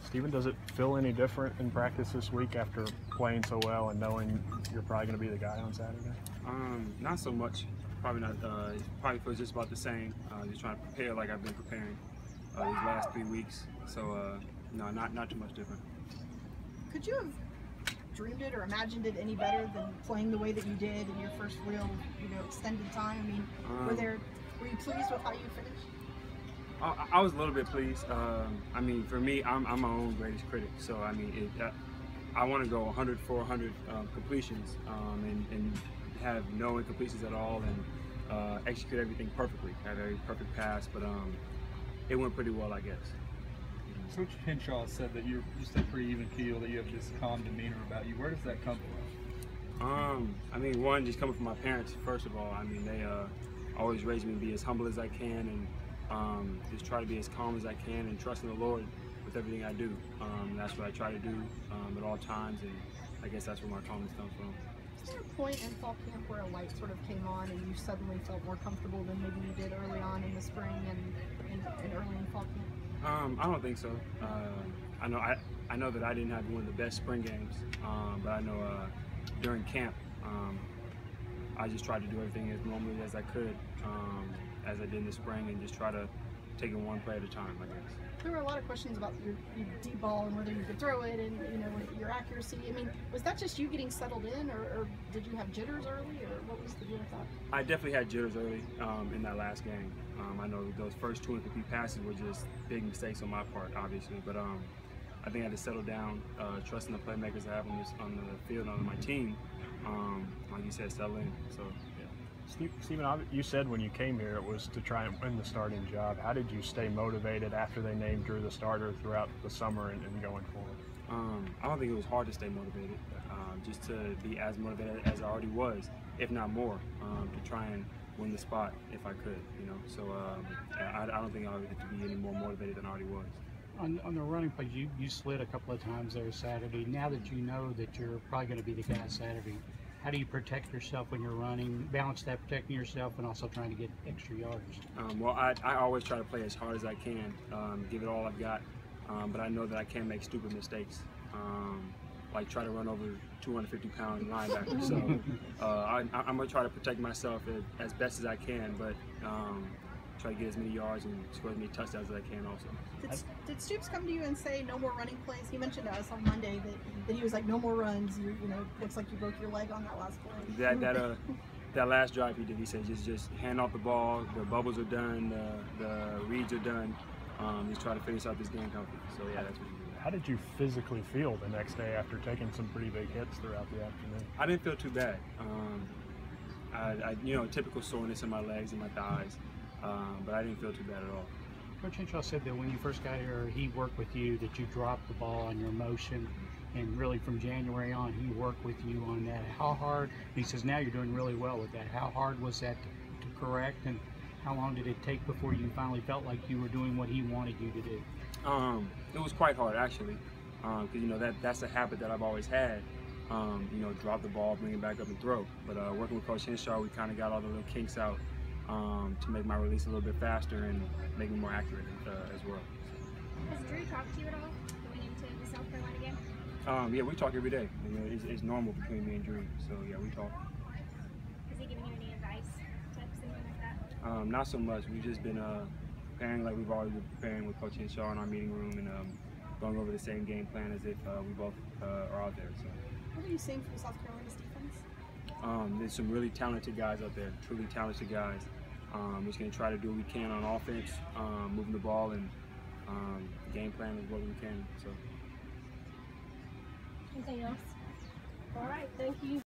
Steven, does it feel any different in practice this week after playing so well and knowing you're probably going to be the guy on Saturday? Not so much. Probably not. It probably feels just about the same. Just trying to prepare like I've been preparing these last 3 weeks. So no, not too much different. Could you have dreamed it or imagined it any better than playing the way that you did in your first real, extended time? I mean, were you pleased with how you finished? I was a little bit pleased. I mean, for me, I'm my own greatest critic. So I mean, I want to go 100 for 100 completions and have no incompletions at all and execute everything perfectly. Had a perfect pass, but it went pretty well, I guess. Coach Henshaw said that you're just a pretty even keel, that you have this calm demeanor about you. Where does that come from? I mean, one, just coming from my parents, first of all. I mean, they always raised me to be as humble as I can and just try to be as calm as I can and trust in the Lord with everything I do. That's what I try to do at all times, and I guess that's where my calmness comes from. Is there a point in fall camp where a light sort of came on and you suddenly felt more comfortable than maybe you did early on in the spring and early in fall camp? I don't think so. I know that I didn't have one of the best spring games, but I know during camp I just tried to do everything as normally as I could, as I did in the spring, and just try to take it one play at a time, I guess. There were a lot of questions about your deep ball and whether you could throw it and your accuracy. I mean, was that just you getting settled in, or did you have jitters early, or what was the deal with that? I definitely had jitters early in that last game. I know those first 2 incomplete passes were just big mistakes on my part, obviously, but I think I had to settle down, trusting the playmakers I have on the field and on my team. Like you said, settle in. So. Steven, you said when you came here it was to try and win the starting job. How did you stay motivated after they named Drew the starter throughout the summer and going forward? I don't think it was hard to stay motivated, just to be as motivated as I already was, if not more, to try and win the spot if I could, So I don't think I would have to be any more motivated than I already was. On the running plays, you slid a couple of times there Saturday. Now that you know that you're probably going to be the guy Saturday, how do you protect yourself when you're running, balance that protecting yourself and also trying to get extra yards? Well, I always try to play as hard as I can, give it all I've got, but I know that I can make stupid mistakes, like try to run over 250-pound linebacker. So I'm going to try to protect myself as best as I can, but try to get as many yards and score as many touchdowns as I can also. Did Stoops come to you and say no more running plays? He mentioned to us on Monday that he was like, no more runs. Looks like you broke your leg on that last play. That last drive he did, he said just hand off the ball. The bubbles are done. The reads are done. He's trying to finish out this game comfortably. So yeah, that's what he did. How did you physically feel the next day after taking some pretty big hits throughout the afternoon? I didn't feel too bad. Typical soreness in my legs and my thighs. But I didn't feel too bad at all. Coach Henshaw said that when you first got here, he worked with you, that you dropped the ball on your motion, and really from January on, he worked with you on that. How hard, he says now you're doing really well with that. How hard was that to correct, and how long did it take before you finally felt like you were doing what he wanted you to do? It was quite hard, actually, because that's a habit that I've always had. Drop the ball, bring it back up and throw. But working with Coach Henshaw, we kind of got all the little kinks out to make my release a little bit faster and make me more accurate as well. Has Drew talked to you at all going into the South Carolina game? Yeah, we talk every day. It's normal between me and Drew, so yeah, we talk. Has he given you any advice, tips, anything like that? Not so much. We've just been preparing like we've always been preparing with Coach Henshaw in our meeting room and going over the same game plan as if we both are out there. So. What are you seeing from South Carolina's defense? There's some really talented guys out there, truly talented guys. We're just going to try to do what we can on offense, moving the ball, and game plan is what we can. So. Anything else? All right, thank you.